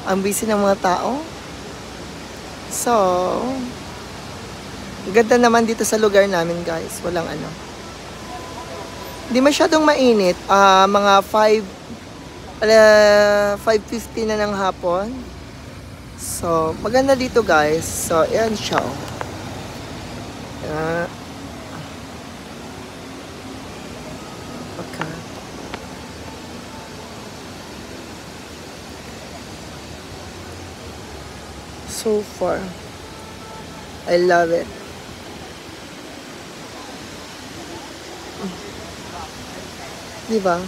Ang busy ng mga tao. So, ganda naman dito sa lugar namin, guys. Walang ano. Hindi masyadong mainit. Mga 5:50 na ng hapon. So, maganda dito, guys. So, ayan siya. Okay. So far, I love it. Diba?